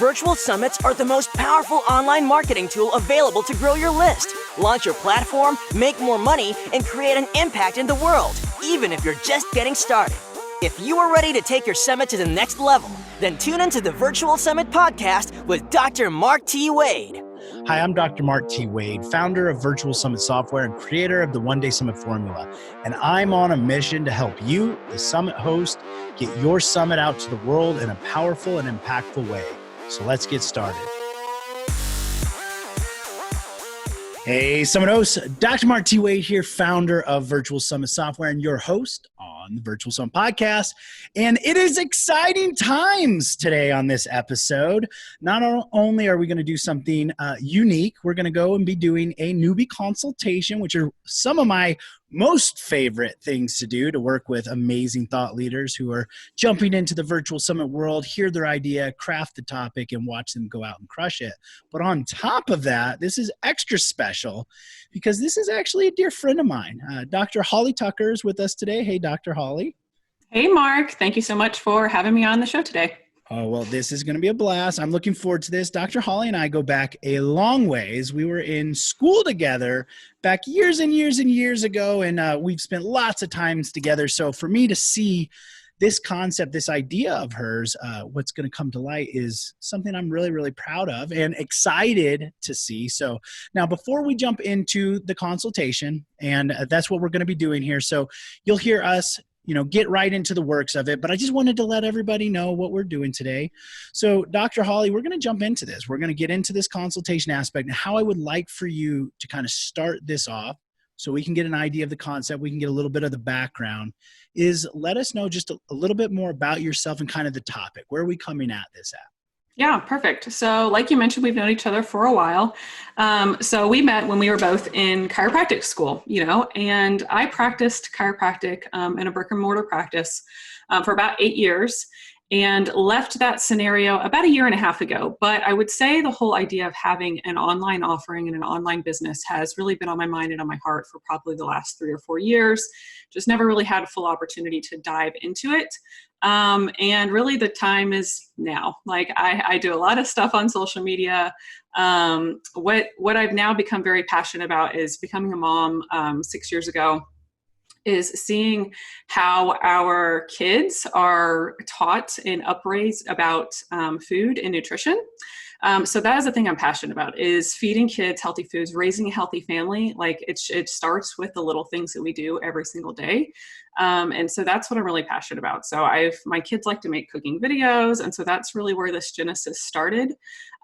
Virtual summits are the most powerful online marketing tool available to grow your list, launch your platform, make more money, and create an impact in the world, even if you're just getting started. If you are ready to take your summit to the next level, then tune into the Virtual Summit Podcast with Dr. Mark T. Wade. Hi, I'm Dr. Mark T. Wade, founder of Virtual Summit Software and creator of the One Day Summit Formula. And I'm on a mission to help you, the summit host, get your summit out to the world in a powerful and impactful way. So let's get started. Hey, Summit hosts, Dr. Mark T. Wade here, founder of Virtual Summit Software and your host on the Virtual Summit Podcast. And it is exciting times today on this episode. Not only are we going to do something unique, we're going to go and be doing a newbie consultation, which are some of my most favorite things to do, to work with amazing thought leaders who are jumping into the virtual summit world, hear their idea, craft the topic, and watch them go out and crush it. But on top of that, this is extra special because this is actually a dear friend of mine. Dr. Holly Tucker is with us today. Hey, Dr. Holly. Hey, Mark. Thank you so much for having me on the show today. Oh, well, this is going to be a blast. I'm looking forward to this. Dr. Holly and I go back a long ways. We were in school together back years and years and years ago, and we've spent lots of times together. So for me to see this concept, this idea of hers, what's going to come to light is something I'm really, really proud of and excited to see. So now before we jump into the consultation, and that's what we're going to be doing here. So you'll hear us get right into the works of it. But I just wanted to let everybody know what we're doing today. So Dr. Holly, we're going to jump into this. We're going to get into this consultation aspect and how I would like for you to kind of start this off so we can get an idea of the concept. We can get a little bit of the background. Is let us know just a little bit more about yourself and kind of the topic. Where are we coming at this at? Yeah, perfect. So like you mentioned, we've known each other for a while. So we met when we were both in chiropractic school, and I practiced chiropractic in a brick and mortar practice for about 8 years and left that scenario about a year and a half ago. But I would say the whole idea of having an online offering and an online business has really been on my mind and on my heart for probably the last 3 or 4 years. Just never really had a full opportunity to dive into it. And really the time is now. Like I do a lot of stuff on social media. What I've now become very passionate about is becoming a mom 6 years ago, is seeing how our kids are taught and upraised about food and nutrition. So that is the thing I'm passionate about, is feeding kids healthy foods, raising a healthy family. Like it starts with the little things that we do every single day. And so that's what I'm really passionate about. So my kids like to make cooking videos. And so that's really where this genesis started.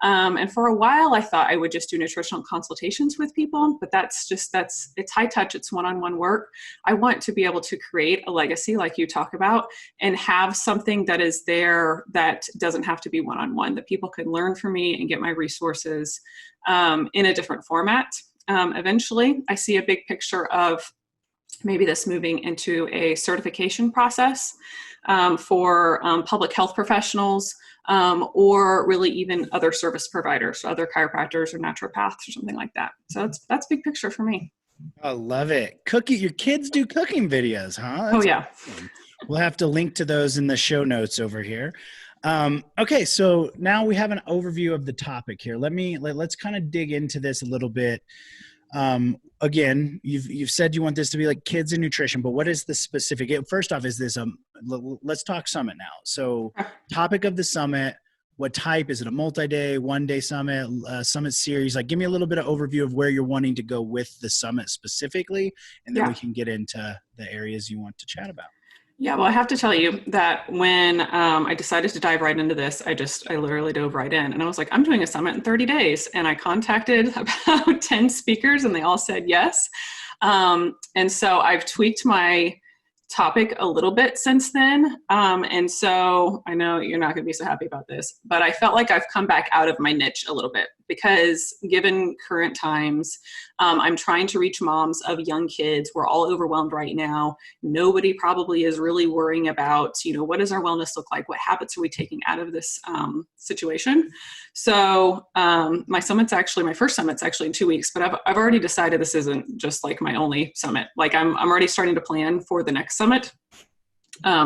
And for a while I thought I would just do nutritional consultations with people, but it's high touch. It's one-on-one work. I want to be able to create a legacy like you talk about and have something that is there that doesn't have to be one-on-one, that people can learn from me and get my resources in a different format. Eventually I see a big picture of maybe this moving into a certification process for public health professionals or really even other service providers, so other chiropractors or naturopaths or something like that. So that's big picture for me. I love it. Your kids do cooking videos, huh? Oh, yeah. Awesome. We'll have to link to those in the show notes over here. Okay, so now we have an overview of the topic here. Let's kind of dig into this a little bit. Again, you've said you want this to be like kids and nutrition, but what is the specific? First off, is this let's talk summit now. So topic of the summit, what type? Is it a multi-day, one-day summit, summit series? Like give me a little bit of overview of where you're wanting to go with the summit specifically, and then we can get into the areas you want to chat about. Yeah, well, I have to tell you that when I decided to dive right into this, I literally dove right in. And I was like, I'm doing a summit in 30 days. And I contacted about 10 speakers and they all said yes. And so I've tweaked my topic a little bit since then. And so I know you're not going to be so happy about this, but I felt like I've come back out of my niche a little bit because given current times, I'm trying to reach moms of young kids. We're all overwhelmed right now. Nobody probably is really worrying about, what does our wellness look like? What habits are we taking out of this situation? So my first summit's actually in 2 weeks, but I've already decided this isn't just like my only summit. Like I'm already starting to plan for the next summit.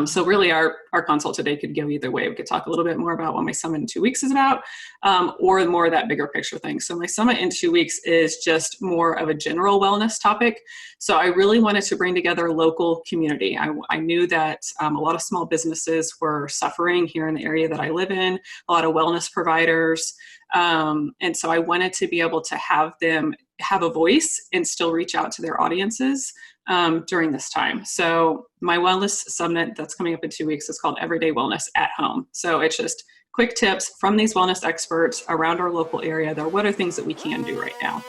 So really our consult today could go either way. We could talk a little bit more about what my summit in 2 weeks is about, or more of that bigger picture thing. So my summit in 2 weeks is just more of a general wellness topic. So I really wanted to bring together a local community. I knew that a lot of small businesses were suffering here in the area that I live in, a lot of wellness providers. And so I wanted to be able to have them have a voice and still reach out to their audiences during this time. So my wellness summit that's coming up in 2 weeks is called Everyday Wellness at Home. So it's just quick tips from these wellness experts around our local area. What are things that we can do right now?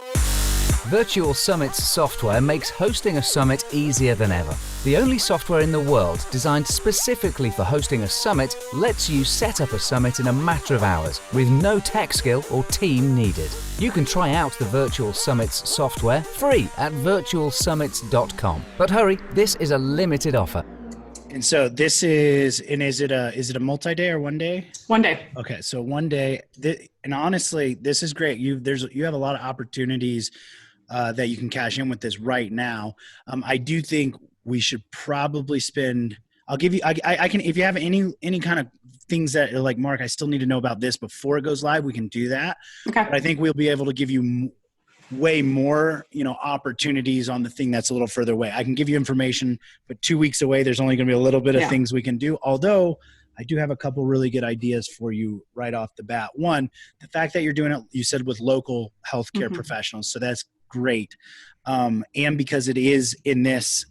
Virtual Summits software makes hosting a summit easier than ever. The only software in the world designed specifically for hosting a summit lets you set up a summit in a matter of hours with no tech skill or team needed. You can try out the Virtual Summits software free at virtualsummits.com. But hurry, this is a limited offer. And so this is it a multi-day or 1 day? 1 day. Okay, so 1 day. And honestly, this is great. You have a lot of opportunities that you can cash in with this right now. I do think we should probably spend. I'll give you. I can, if you have any kind of things that are like, Mark, I still need to know about this before it goes live, we can do that. Okay. But I think we'll be able to give you way more, opportunities on the thing that's a little further away. I can give you information, but 2 weeks away, there's only going to be a little bit of things we can do. Although I do have a couple really good ideas for you right off the bat. One, the fact that you're doing it, you said, with local healthcare professionals. So that's great. And because it is in this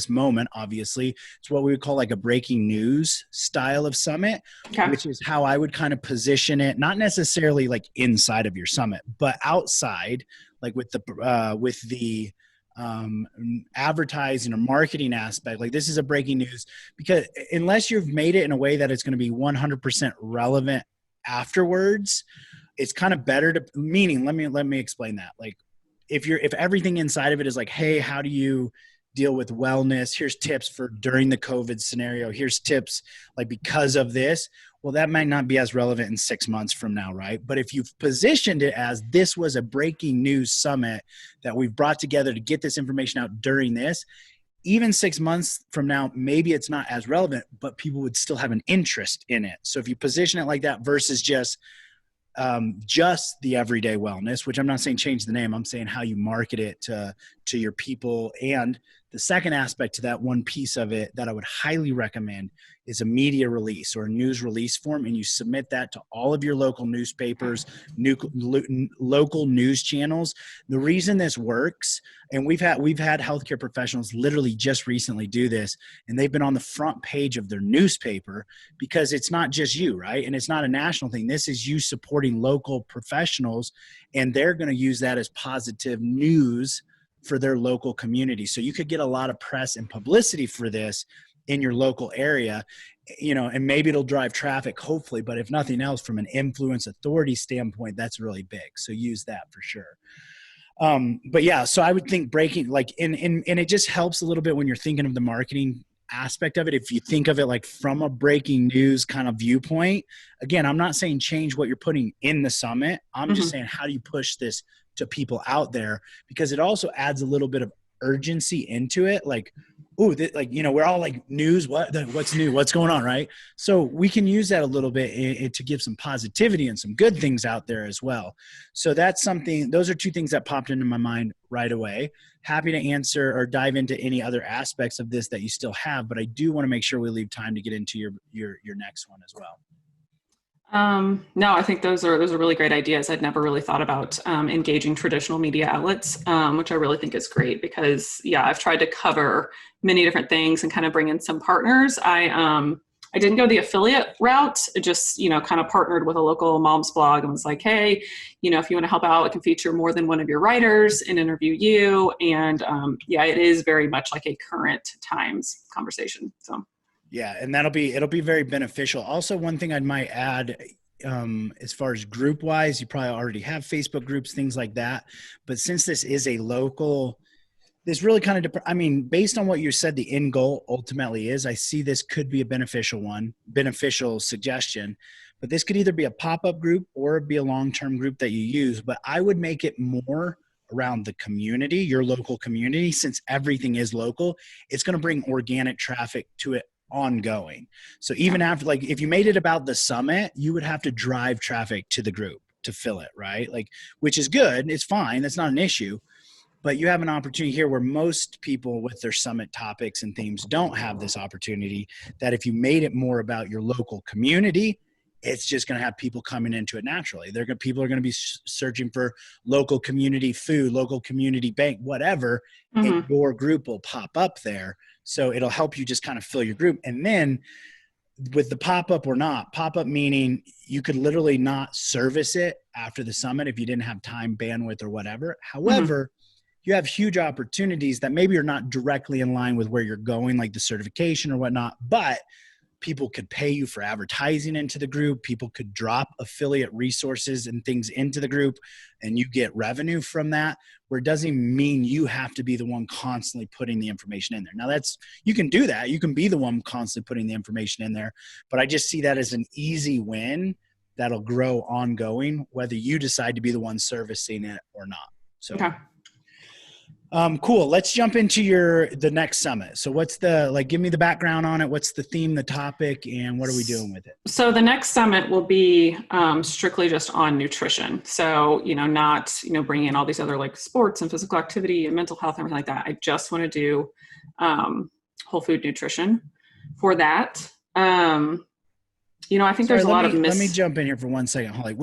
moment, obviously, it's what we would call like a breaking news style of summit, which is how I would kind of position it, not necessarily like inside of your summit, but outside, like with the advertising or marketing aspect. Like, this is a breaking news, because unless you've made it in a way that it's going to be 100% relevant afterwards, it's kind of better to, meaning, let me explain that. Like, if everything inside of it is like, hey, how do you deal with wellness? Here's tips for during the COVID scenario. Here's tips like because of this. Well, that might not be as relevant in 6 months from now, right? But if you've positioned it as this was a breaking news summit that we've brought together to get this information out during this, even 6 months from now, maybe it's not as relevant, but people would still have an interest in it. So if you position it like that versus just the everyday wellness, which I'm not saying change the name, I'm saying how you market it to your people. And the second aspect to that, one piece of it that I would highly recommend, is a media release or a news release form, and you submit that to all of your local newspapers, local news channels. The reason this works, and we've had healthcare professionals literally just recently do this, and they've been on the front page of their newspaper, because it's not just you, right? And it's not a national thing. This is you supporting local professionals, and they're going to use that as positive news for their local community. So you could get a lot of press and publicity for this in your local area, and maybe it'll drive traffic, hopefully, but if nothing else, from an influence authority standpoint, that's really big. So use that for sure. But yeah, so I would think breaking, like, and it just helps a little bit when you're thinking of the marketing aspect of it. If you think of it like from a breaking news kind of viewpoint, again, I'm not saying change what you're putting in the summit. I'm just saying, how do you push this to people out there? Because it also adds a little bit of urgency into it. Like, ooh, we're all like, news, what's new, what's going on, right? So we can use that a little bit to give some positivity and some good things out there as well. So that's something, those are two things that popped into my mind right away. Happy to answer or dive into any other aspects of this that you still have, but I do want to make sure we leave time to get into your next one as well. No, I think those are really great ideas. I'd never really thought about engaging traditional media outlets, which I really think is great, because I've tried to cover many different things and kind of bring in some partners. I didn't go the affiliate route. It just, kind of partnered with a local mom's blog and was like, hey, if you want to help out, I can feature more than one of your writers and interview you. And it is very much like a current times conversation. So. Yeah, and it'll be very beneficial. Also, one thing I might add, as far as group wise, you probably already have Facebook groups, things like that. But since this is a local, this really kind of, based on what you said, the end goal ultimately is, I see this could be a beneficial suggestion. But this could either be a pop-up group or be a long-term group that you use. But I would make it more around the community, your local community, since everything is local, it's going to bring organic traffic to it ongoing. So even after, like, if you made it about the summit, you would have to drive traffic to the group to fill it, right? Like, which is good. It's fine. That's not an issue. But you have an opportunity here where most people with their summit topics and themes don't have this opportunity, that if you made it more about your local community, it's just going to have people coming into it naturally. People are going to be searching for local community food, local community bank, whatever, and your group will pop up there. So it'll help you just kind of fill your group. And then with the pop-up or not, pop-up meaning you could literally not service it after the summit if you didn't have time, bandwidth, or whatever. However, you have huge opportunities that maybe are not directly in line with where you're going, like the certification or whatnot, but people could pay you for advertising into the group. People could drop affiliate resources and things into the group, and you get revenue from that, where it doesn't mean you have to be the one constantly putting the information in there. Now you can do that. You can be the one constantly putting the information in there, but I just see that as an easy win that'll grow ongoing, whether you decide to be the one servicing it or not. So. Okay. Cool. Let's jump into the next summit. So give me the background on it. What's the theme, the topic, and what are we doing with it? So the next summit will be strictly just on nutrition. So, not, bringing in all these other like sports and physical activity and mental health and everything like that. I just want to do whole food nutrition for that. I think there's a lot of Let me jump in here for 1 second, Holly.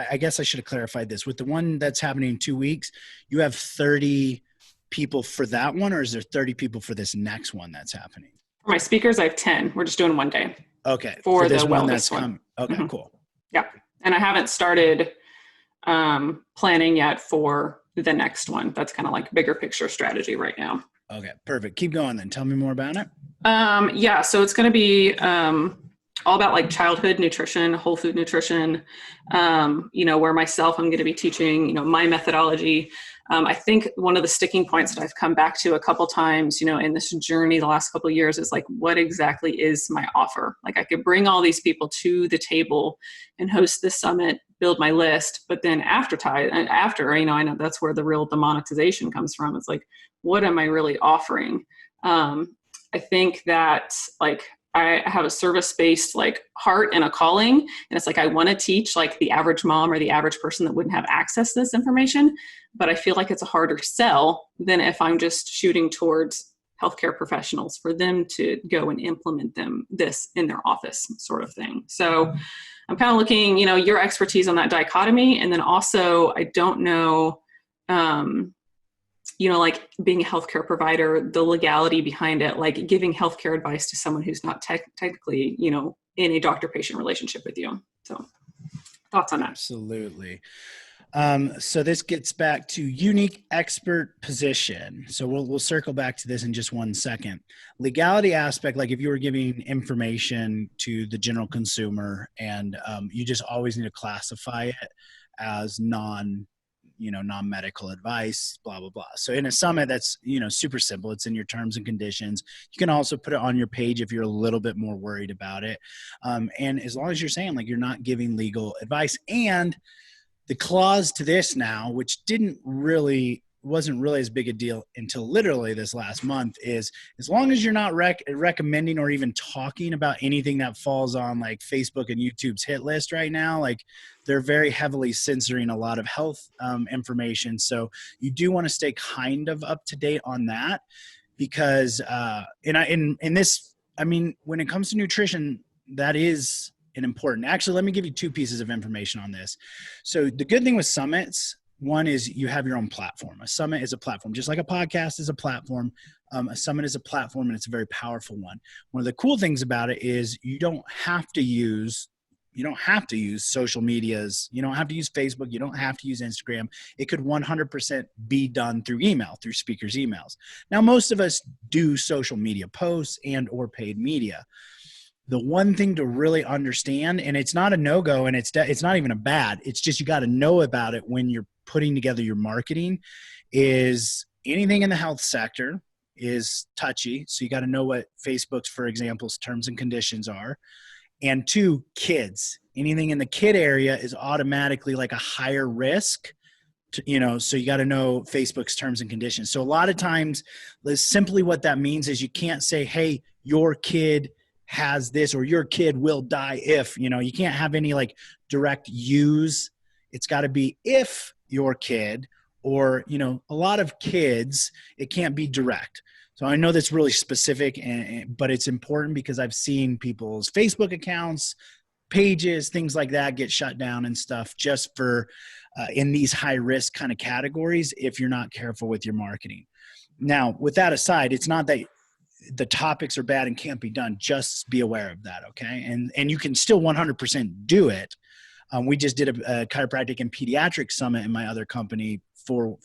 I guess I should have clarified this. With the one that's happening in 2 weeks, you have 30 people for that one, or is there 30 people for this next one that's happening? For my speakers, I have 10. We're just doing one day. Okay. For this one that's one. Okay, cool. Yeah. And I haven't started planning yet for the next one. That's kind of like bigger picture strategy right now. Okay, perfect. Keep going then. Tell me more about it. So it's going to be all about like childhood nutrition, whole food nutrition, where myself, I'm going to be teaching, my methodology. I think one of the sticking points that I've come back to a couple times, in this journey the last couple of years is like, what exactly is my offer? Like I could bring all these people to the table and host this summit, build my list, but then after, I know that's where the monetization comes from. It's like, what am I really offering? I think that like, I have a service-based like heart and a calling. And it's like, I want to teach like the average mom or the average person that wouldn't have access to this information. But I feel like it's a harder sell than if I'm just shooting towards healthcare professionals for them to go and implement this in their office sort of thing. So I'm kind of looking, your expertise on that dichotomy. And then also, I don't know, like being a healthcare provider, the legality behind it, like giving healthcare advice to someone who's not technically, in a doctor-patient relationship with you. So thoughts on that? Absolutely. So this gets back to unique expert position. So we'll circle back to this in just 1 second. Legality aspect, like if you were giving information to the general consumer and you just always need to classify it as non-medical advice, blah, blah, blah. So in a summit, that's, super simple. It's in your terms and conditions. You can also put it on your page if you're a little bit more worried about it. And as long as you're saying like you're not giving legal advice, and the clause to this now, which wasn't really as big a deal until literally this last month, is as long as you're not recommending or even talking about anything that falls on like Facebook and YouTube's hit list right now, like they're very heavily censoring a lot of health information. So you do want to stay kind of up to date on that, because when it comes to nutrition, that is an important. Actually, let me give you 2 pieces of information on this. So the good thing with summits, one is you have your own platform. A summit is a platform, just like a podcast is a platform. A summit is a platform, and it's a very powerful one. One of the cool things about it is you don't have to use social medias. You don't have to use Facebook. You don't have to use Instagram. It could 100% be done through email, through speakers' emails. Now, most of us do social media posts and or paid media. The one thing to really understand, and it's not a no-go, and it's not even a bad, it's just you got to know about it when you're putting together your marketing, is anything in the health sector is touchy. So you got to know what Facebook's, for example's terms and conditions are. And 2, kids. Anything in the kid area is automatically like a higher risk So you got to know Facebook's terms and conditions. So a lot of times, simply what that means is you can't say, hey, your kid has this, or your kid will die if, you can't have any like direct use. It's got to be if your kid, or, a lot of kids, it can't be direct. So I know that's really specific, but it's important because I've seen people's Facebook accounts, pages, things like that get shut down and stuff just for in these high risk kind of categories if you're not careful with your marketing. Now, with that aside, it's not that the topics are bad and can't be done. Just be aware of that, okay? And you can still 100% do it. We just did a chiropractic and pediatric summit in my other company for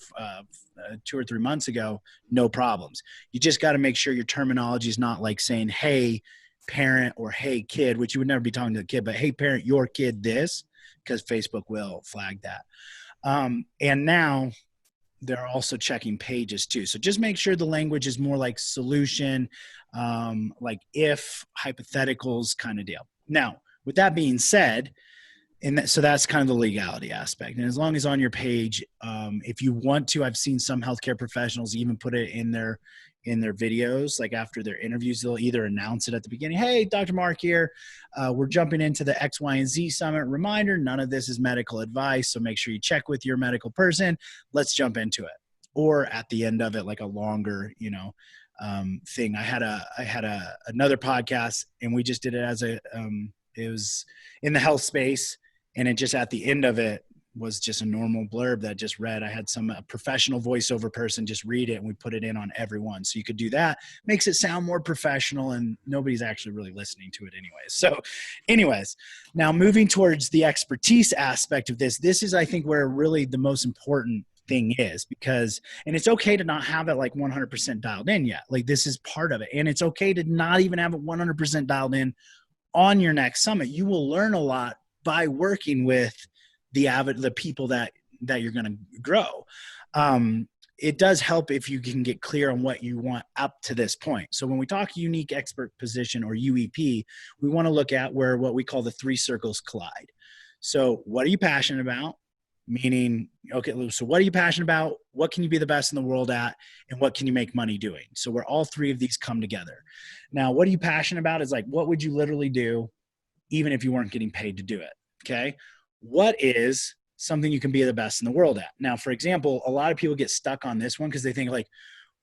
2 or 3 months ago. No problems. You just got to make sure your terminology is not like saying, hey, parent, or hey, kid, which you would never be talking to the kid, but hey, parent, your kid this, because Facebook will flag that. And now they're also checking pages too. So just make sure the language is more like solution, like if, hypotheticals kind of deal. Now, with that being said, so that's kind of the legality aspect. And as long as on your page, if you want to, I've seen some healthcare professionals even put it in their videos, like after their interviews, they'll either announce it at the beginning. Hey, Dr. Mark here. We're jumping into the X, Y, and Z summit. Reminder, none of this is medical advice. So make sure you check with your medical person. Let's jump into it. Or at the end of it, like a longer, thing. I had another podcast, and we just did it as it was in the health space. And it just at the end of it was just a normal blurb that just read. I had some professional voiceover person just read it, and we put it in on everyone. So you could do that. Makes it sound more professional, and nobody's actually really listening to it anyways. So anyways, now moving towards the expertise aspect of this is, I think, where really the most important thing is, because, and it's okay to not have it like 100% dialed in yet. Like this is part of it. And it's okay to not even have it 100% dialed in on your next summit. You will learn a lot by working with the people that you're going to grow. It does help if you can get clear on what you want up to this point. So when we talk unique expert position, or UEP, we want to look at where what we call the 3 circles collide. So what are you passionate about? Meaning, okay, so what are you passionate about? What can you be the best in the world at? And what can you make money doing? So where all 3 of these come together. Now, what are you passionate about is like, what would you literally do even if you weren't getting paid to do it? Okay. What is something you can be the best in the world at? Now, for example, a lot of people get stuck on this one because they think like,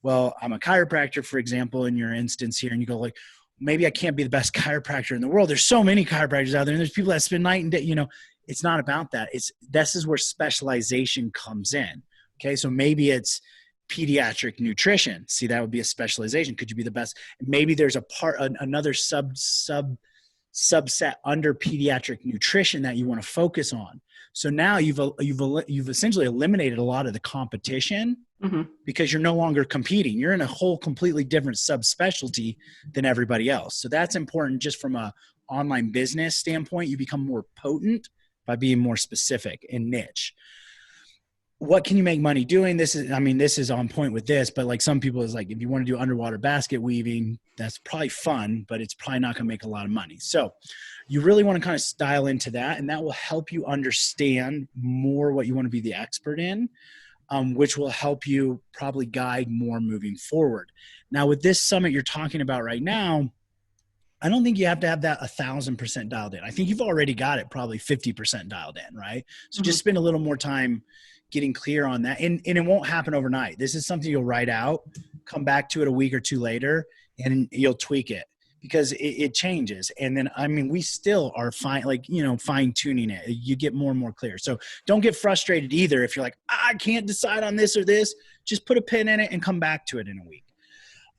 well, I'm a chiropractor, for example, in your instance here, and you go like, maybe I can't be the best chiropractor in the world. There's so many chiropractors out there, and there's people that spend night and day, it's not about that. This is where specialization comes in. Okay. So maybe it's pediatric nutrition. See, that would be a specialization. Could you be the best? Maybe there's another subset under pediatric nutrition that you want to focus on. So now you've essentially eliminated a lot of the competition, because you're no longer competing. You're in a whole completely different subspecialty than everybody else. So that's important just from a online business standpoint. You become more potent by being more specific and niche. What can you make money doing? This is on point with this, but like some people is like, if you want to do underwater basket weaving, that's probably fun, but it's probably not going to make a lot of money. So you really want to kind of style into that, and that will help you understand more what you want to be the expert in, which will help you probably guide more moving forward. Now with this summit you're talking about right now, I don't think you have to have that 1,000% dialed in. I think you've already got it probably 50% dialed in, right? So just spend a little more time getting clear on that. And it won't happen overnight. This is something you'll write out, come back to it a week or 2 later, and you'll tweak it because it changes. And then, we still are fine tuning it. You get more and more clear. So don't get frustrated either. If you're like, I can't decide on this or this, just put a pin in it and come back to it in a week.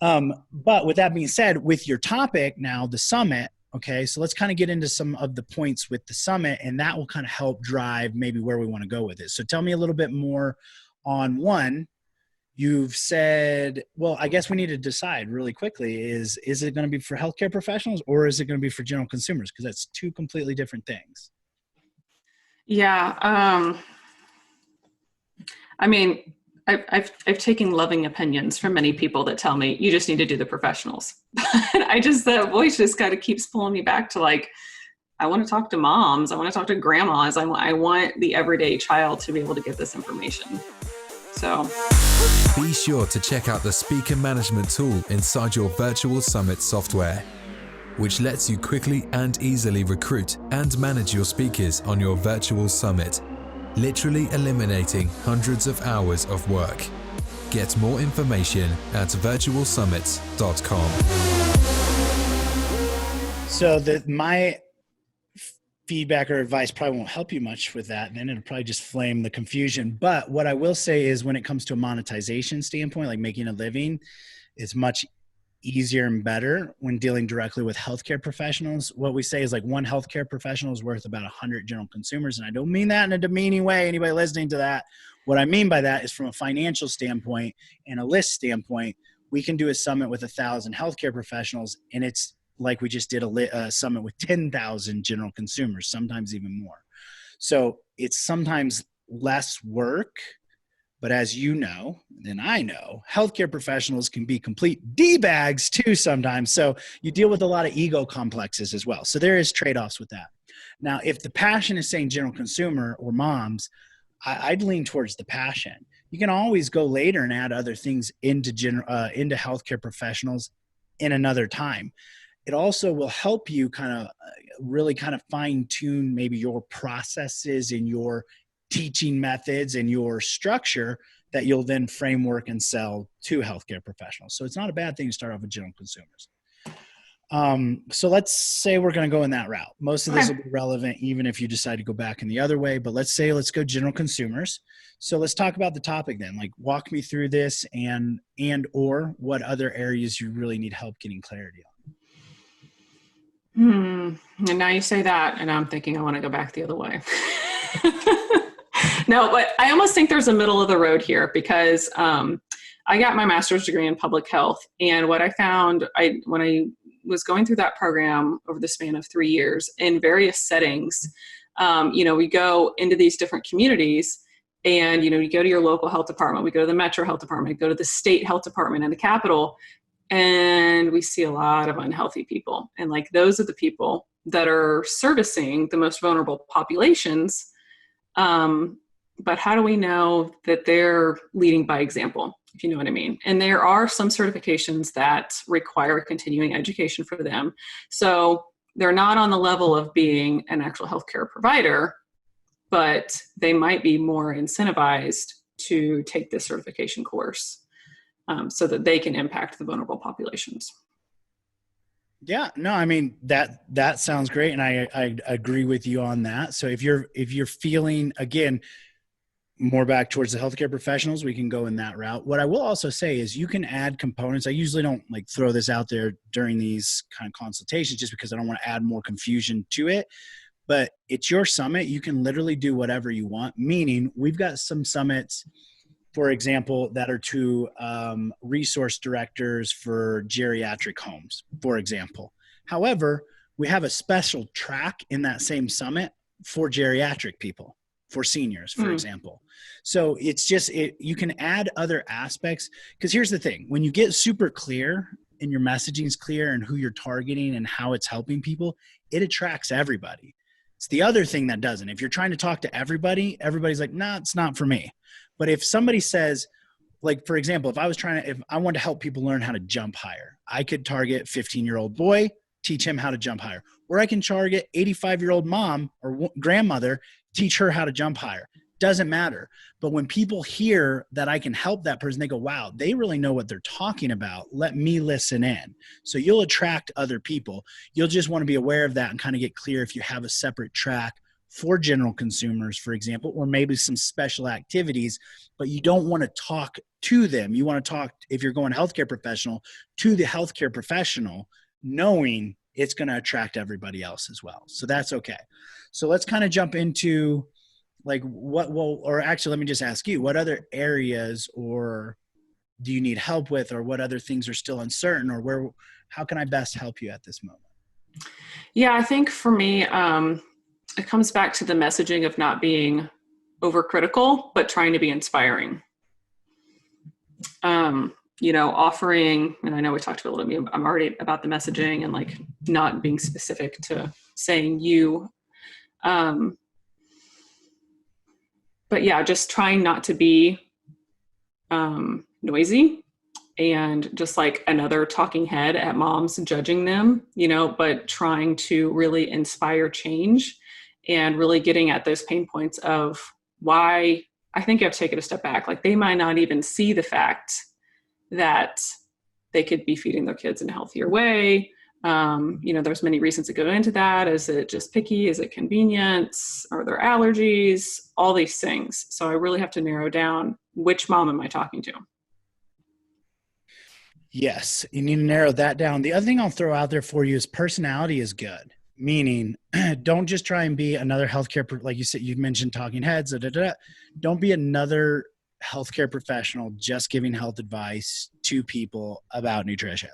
But with that being said, with your topic now, the summit, okay, so let's kind of get into some of the points with the summit, and that will kind of help drive maybe where we want to go with it. So tell me a little bit more on one. You've said, well, I guess we need to decide really quickly, is it going to be for healthcare professionals or is it going to be for general consumers? Because that's 2 completely different things. Yeah. I've taken loving opinions from many people that tell me you just need to do the professionals. That voice just kind of keeps pulling me back to like, I want to talk to moms. I want to talk to grandmas. I want the everyday child to be able to get this information. So be sure to check out the speaker management tool inside your virtual summit software, which lets you quickly and easily recruit and manage your speakers on your virtual summit, literally eliminating hundreds of hours of work. Get more information at virtualsummits.com. So my feedback or advice probably won't help you much with that. And then it'll probably just flame the confusion. But what I will say is when it comes to a monetization standpoint, like making a living, it's much easier and better when dealing directly with healthcare professionals. What we say is like one healthcare professional is worth about 100 general consumers. And I don't mean that in a demeaning way, anybody listening to that. What I mean by that is from a financial standpoint and a list standpoint, we can do a summit with 1,000 healthcare professionals, and it's like we just did a summit with 10,000 general consumers, sometimes even more. So it's sometimes less work, but as you know, and I know, healthcare professionals can be complete D-bags too sometimes. So you deal with a lot of ego complexes as well. So there is trade-offs with that. Now, if the passion is saying general consumer or moms, I'd lean towards the passion. You can always go later and add other things into healthcare professionals in another time. It also will help you really fine tune maybe your processes and your teaching methods and your structure that you'll then framework and sell to healthcare professionals. So it's not a bad thing to start off with general consumers. So let's say we're going to go in that route. Most of this will be relevant even if you decide to go back in the other way, but let's go general consumers. So let's talk about the topic then, like walk me through this and or what other areas you really need help getting clarity on. And now you say that, and I'm thinking I want to go back the other way. No, but I almost think there's a middle of the road here because I got my master's degree in public health. And what I found when I was going through that program over the span of 3 years in various settings, we go into these different communities and, you go to your local health department, we go to the metro health department, we go to the state health department and the capital, and we see a lot of unhealthy people. And like, those are the people that are servicing the most vulnerable populations. But how do we know that they're leading by example, if you know what I mean? And there are some certifications that require continuing education for them. So they're not on the level of being an actual healthcare provider, but they might be more incentivized to take this certification course so that they can impact the vulnerable populations. Yeah, no, I mean, that sounds great. And I agree with you on that. So if you're feeling, again, more back towards the healthcare professionals, we can go in that route. What I will also say is you can add components. I usually don't throw this out there during these kind of consultations just because I don't want to add more confusion to it, but it's your summit. You can literally do whatever you want, meaning we've got some summits, for example, that are to resource directors for geriatric homes, for example. However, we have a special track in that same summit for geriatric people, for seniors, for example. So it's just, you can add other aspects, because here's the thing. When you get super clear and your messaging is clear and who you're targeting and how it's helping people, it attracts everybody. It's the other thing that doesn't. If you're trying to talk to everybody, everybody's like, nah, it's not for me. But if somebody says, like, for example, if I wanted to help people learn how to jump higher, I could target 15-year-old boy, teach him how to jump higher. Or I can target 85-year-old mom or grandmother, teach her how to jump higher. Doesn't matter. But when people hear that I can help that person, they go, wow, they really know what they're talking about. Let me listen in. So you'll attract other people. You'll just want to be aware of that and kind of get clear if you have a separate track for general consumers, for example, or maybe some special activities, but you don't want to talk to them. You want to talk, if you're going healthcare professional, to the healthcare professional, knowing it's going to attract everybody else as well. So that's okay. So let's kind of jump into actually, let me just ask you, what other areas or do you need help with, or what other things are still uncertain, or how can I best help you at this moment? Yeah, I think for me, it comes back to the messaging of not being overcritical, but trying to be inspiring. Offering, and I know we talked a little bit, I'm already about the messaging and not being specific to saying you. But yeah, just trying not to be noisy and just like another talking head at moms judging them, but trying to really inspire change and really getting at those pain points of why. I think you have to take it a step back. Like, they might not even see the fact that they could be feeding their kids in a healthier way. There's many reasons that go into that. Is it just picky? Is it convenience? Are there allergies? All these things. So I really have to narrow down which mom am I talking to? Yes, you need to narrow that down. The other thing I'll throw out there for you is personality is good. Meaning, don't just try and be another healthcare, like you said, you mentioned talking heads. Don't be another healthcare professional just giving health advice to people about nutrition.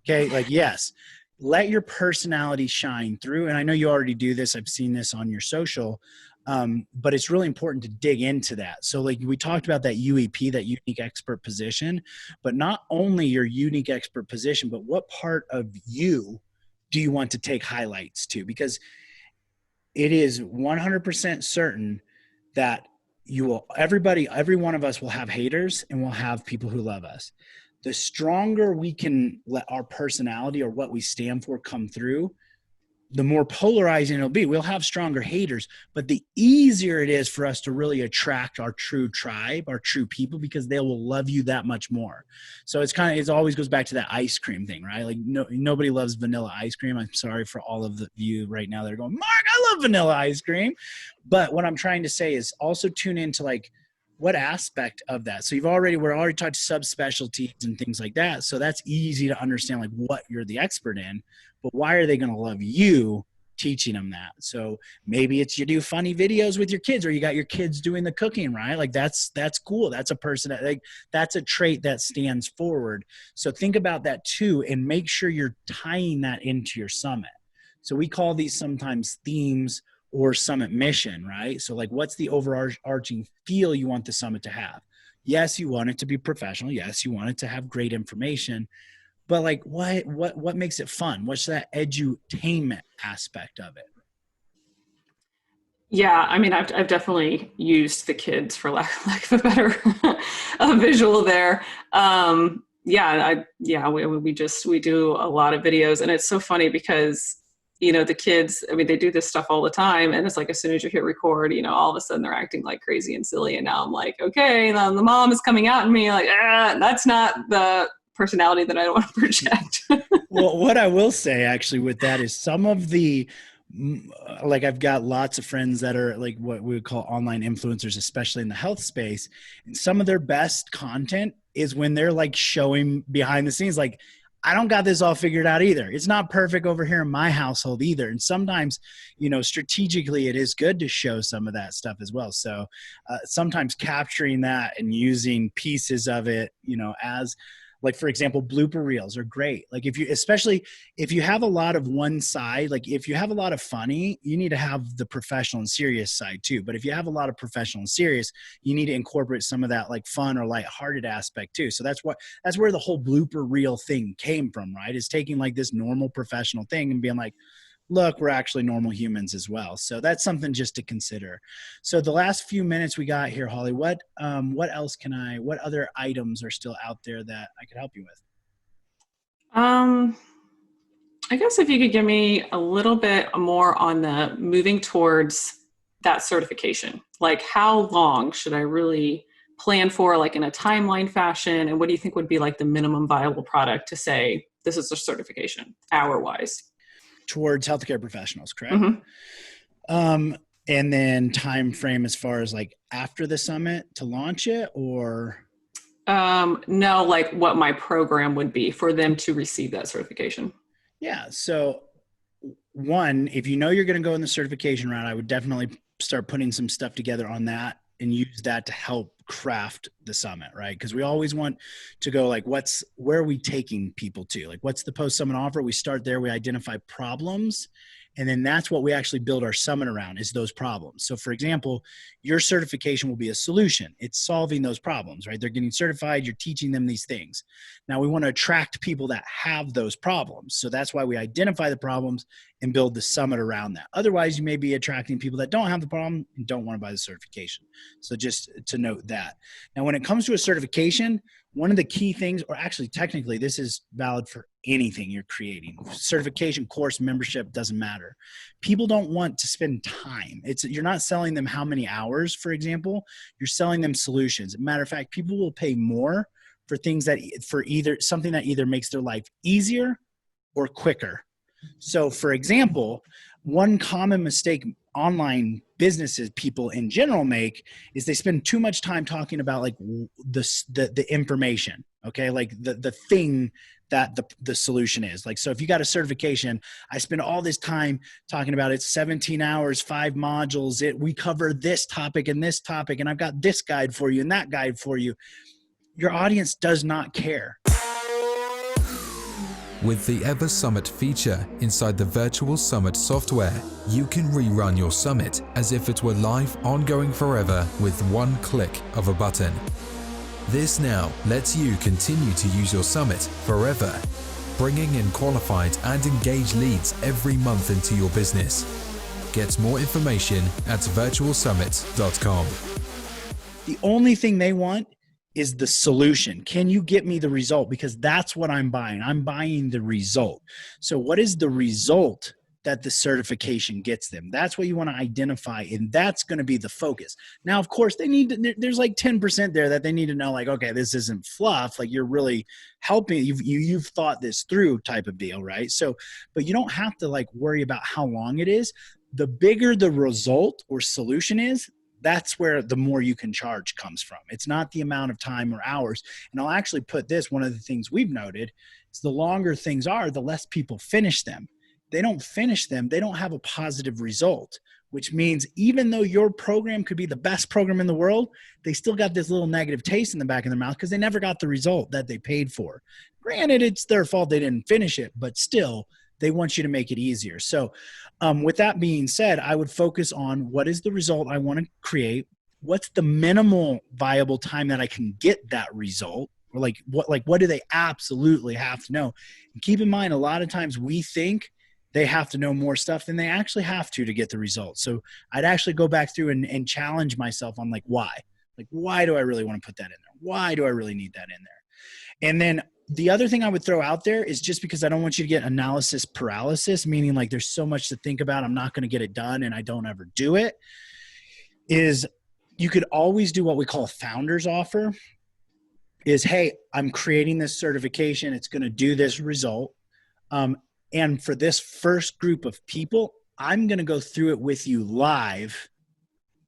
Yes, let your personality shine through. And I know you already do this. I've seen this on your social. But it's really important to dig into that. So like we talked about that UEP, that unique expert position, but not only your unique expert position, but what part of you do you want to take highlights to? Because it is 100% certain that every one of us will have haters and we'll have people who love us. The stronger we can let our personality or what we stand for come through, the more polarizing it'll be. We'll have stronger haters, but the easier it is for us to really attract our true tribe, our true people, because they will love you that much more. So it always goes back to that ice cream thing, right? Like nobody loves vanilla ice cream. I'm sorry for all of you right now that are going, Mark, I love vanilla ice cream. But what I'm trying to say is also tune into like, what aspect of that? So we're already talking subspecialties and things like that. So that's easy to understand, like what you're the expert in, but why are they going to love you teaching them that? So maybe it's you do funny videos with your kids, or you got your kids doing the cooking, right? Like that's cool. That's a person that's a trait that stands forward. So think about that too, and make sure you're tying that into your summit. So we call these sometimes themes or summit mission, right? So like, what's the overarching feel you want the summit to have? Yes, you want it to be professional. Yes, you want it to have great information, but like, what makes it fun? What's that edutainment aspect of it? Yeah, I mean, I've definitely used the kids for lack of a better visual there. We do a lot of videos, and it's so funny because the kids, I mean, they do this stuff all the time. And it's like, as soon as you hit record, all of a sudden they're acting like crazy and silly. And now I'm like, okay, now the mom is coming out in me like, that's not the personality that I want to project. Well, what I will say actually with that is some of the, like I've got lots of friends that are like what we would call online influencers, especially in the health space. And some of their best content is when they're like showing behind the scenes, like, I don't got this all figured out either. It's not perfect over here in my household either. And sometimes, strategically it is good to show some of that stuff as well. So sometimes capturing that and using pieces of it, as like, for example, blooper reels are great. Like especially if you have a lot of one side, like if you have a lot of funny, you need to have the professional and serious side too. But if you have a lot of professional and serious, you need to incorporate some of that like fun or lighthearted aspect too. So that's where the whole blooper reel thing came from, right? Is taking like this normal professional thing and being like, look, we're actually normal humans as well. So that's something just to consider. So the last few minutes we got here, Holly, what other items are still out there that I could help you with? I guess if you could give me a little bit more on the moving towards that certification, like how long should I really plan for, like in a timeline fashion? And what do you think would be like the minimum viable product to say, this is a certification hour-wise? Towards healthcare professionals, correct? Mm-hmm. And then time frame as far as like after the summit to launch it, or? No, like what my program would be for them to receive that certification. Yeah. So one, if you know you're going to go in the certification route, I would definitely start putting some stuff together on that and use that to help craft the summit, right? Because we always want to go like, where are we taking people to? Like, what's the post-summit offer? We start there, we identify problems, And then that's what we actually build our summit around, is those problems. So for example, your certification will be a solution. It's solving those problems, right? They're getting certified. You're teaching them these things. Now we want to attract people that have those problems. So that's why we identify the problems and build the summit around that. Otherwise, you may be attracting people that don't have the problem and don't want to buy the certification. So just to note that. Now, when it comes to a certification, one of the key things, or actually technically this is valid for anything you're creating, certification, course, membership, doesn't matter. People don't want to spend time. You're not selling them how many hours, for example, you're selling them solutions. Matter of fact, people will pay more for things something that either makes their life easier or quicker. So for example, one common mistake online businesses people in general make is they spend too much time talking about like the information, okay? Like the thing that the solution is. Like, so if you got a certification, I spend all this time talking about it's 17 hours, 5 modules. We cover this topic, and I've got this guide for you and that guide for you. Your audience does not care. With the Ever Summit feature inside the Virtual Summit software, you can rerun your summit as if it were live, ongoing forever with one click of a button. This now lets you continue to use your summit forever, bringing in qualified and engaged leads every month into your business. Get more information at virtualsummit.com. The only thing they want is the solution. Can you get me the result? Because that's what I'm buying. I'm buying the result. So what is the result that the certification gets them? That's what you want to identify, and that's going to be the focus. Now, of course, there's like 10% there that they need to know, like, okay, this isn't fluff. Like, you're really helping. You've thought this through type of deal, right? So, but you don't have to like worry about how long it is. The bigger the result or solution is, that's where the more you can charge comes from. It's not the amount of time or hours. And I'll actually put this, one of the things we've noted is the longer things are, the less people finish them. They don't finish them, they don't have a positive result, which means even though your program could be the best program in the world, they still got this little negative taste in the back of their mouth because they never got the result that they paid for. Granted, it's their fault they didn't finish it, but still, they want you to make it easier. So with that being said, I would focus on what is the result I want to create? What's the minimal viable time that I can get that result? Or what do they absolutely have to know? And keep in mind, a lot of times we think they have to know more stuff than they actually have to get the result. So I'd actually go back through and challenge myself on like, why? Like, why do I really want to put that in there? Why do I really need that in there? And then the other thing I would throw out there is, just because I don't want you to get analysis paralysis, meaning like there's so much to think about, I'm not going to get it done and I don't ever do it, is you could always do what we call a founder's offer. Is, hey, I'm creating this certification. It's going to do this result. And for this first group of people, I'm going to go through it with you live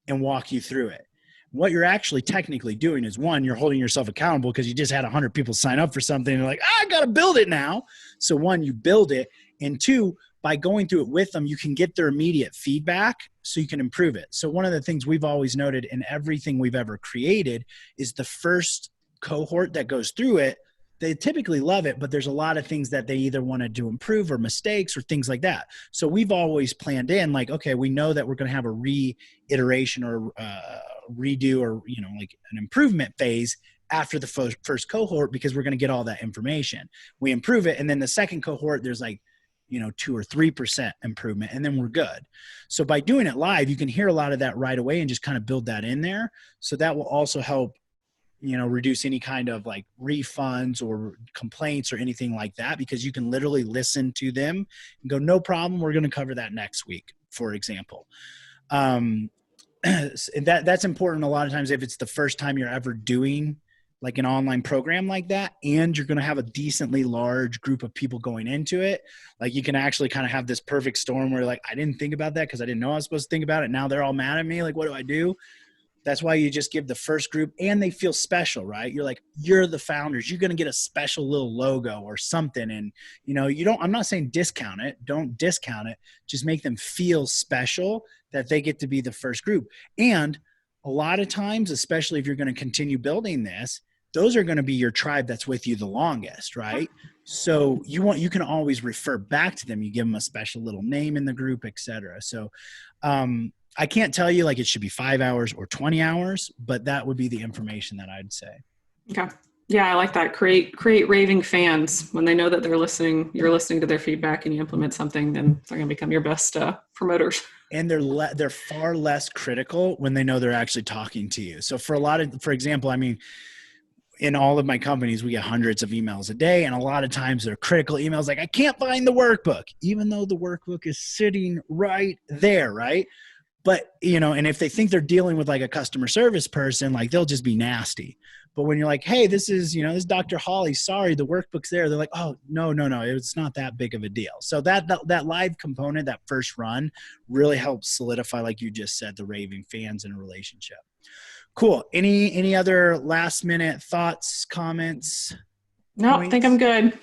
and walk you through it. What you're actually technically doing is, one, you're holding yourself accountable because you just had 100 people sign up for something and you're like, I got to build it now. So one, you build it. And two, by going through it with them, you can get their immediate feedback so you can improve it. So one of the things we've always noted in everything we've ever created is the first cohort that goes through it, they typically love it, but there's a lot of things that they either wanted to improve or mistakes or things like that. So we've always planned in like, okay, we know that we're going to have a reiteration or redo or, like an improvement phase after the first cohort, because we're going to get all that information. We improve it. And then the second cohort, there's like, 2 or 3% improvement, and then we're good. So by doing it live, you can hear a lot of that right away and just kind of build that in there. So that will also help reduce any kind of like refunds or complaints or anything like that, because you can literally listen to them and go, no problem, we're going to cover that next week, for example. That's important a lot of times if it's the first time you're ever doing like an online program like that, and you're going to have a decently large group of people going into it. Like, you can actually kind of have this perfect storm where like, I didn't think about that because I didn't know I was supposed to think about it. Now they're all mad at me. Like, what do I do? That's why you just give the first group, and they feel special, right? You're like, you're the founders. You're going to get a special little logo or something. And, I'm not saying discount it. Don't discount it. Just make them feel special that they get to be the first group. And a lot of times, especially if you're going to continue building this, those are going to be your tribe that's with you the longest, right? So you can always refer back to them. You give them a special little name in the group, etc. So I can't tell you like it should be 5 hours or 20 hours, but that would be the information that I'd say. Okay. Yeah, I like that. Create raving fans. When they know that you're listening to their feedback and you implement something, then they're going to become your best promoters. And they're far less critical when they know they're actually talking to you. So for example, I mean, in all of my companies, we get hundreds of emails a day. And a lot of times they're critical emails like, I can't find the workbook, even though the workbook is sitting right there, right? But, and if they think they're dealing with like a customer service person, like they'll just be nasty. But when you're like, hey, this is Dr. Holly, sorry, the workbook's there. They're like, oh, no, it's not that big of a deal. So that live component, that first run really helps solidify, like you just said, the raving fans in a relationship. Cool. Any other last minute thoughts, comments? No, I think I'm good.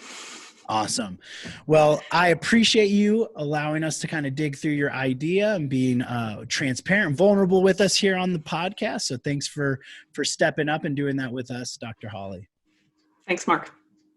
Awesome. Well, I appreciate you allowing us to kind of dig through your idea and being transparent and vulnerable with us here on the podcast. So thanks for stepping up and doing that with us, Dr. Holly. Thanks, Mark.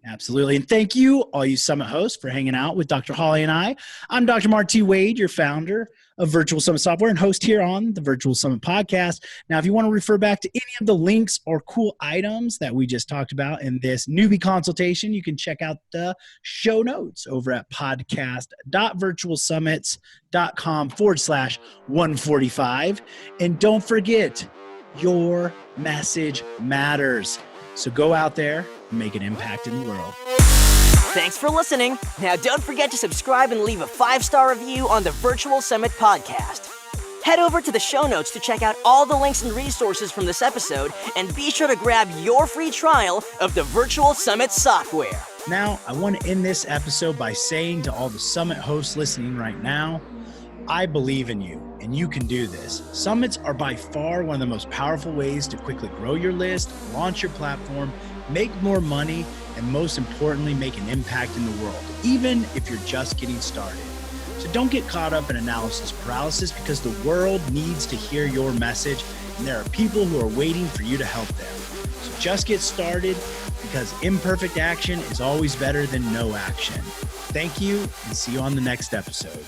Absolutely. And thank you, all you Summit hosts, for hanging out with Dr. Holly and I. I'm Dr. Mark T. Wade, your founder of Virtual Summit Software and host here on the Virtual Summit podcast. Now, if you want to refer back to any of the links or cool items that we just talked about in this newbie consultation, you can check out the show notes over at podcast.virtualsummits.com/145. And don't forget, your message matters. So go out there and make an impact in the world. Thanks for listening. Now don't forget to subscribe and leave a 5-star review on the Virtual Summit podcast. Head over to the show notes to check out all the links and resources from this episode, and be sure to grab your free trial of the Virtual Summit software. Now, I want to end this episode by saying to all the Summit hosts listening right now, I believe in you, and you can do this. Summits are by far one of the most powerful ways to quickly grow your list, launch your platform, make more money, and most importantly, make an impact in the world, even if you're just getting started. So don't get caught up in analysis paralysis, because the world needs to hear your message, and there are people who are waiting for you to help them. So just get started, because imperfect action is always better than no action. Thank you, and see you on the next episode.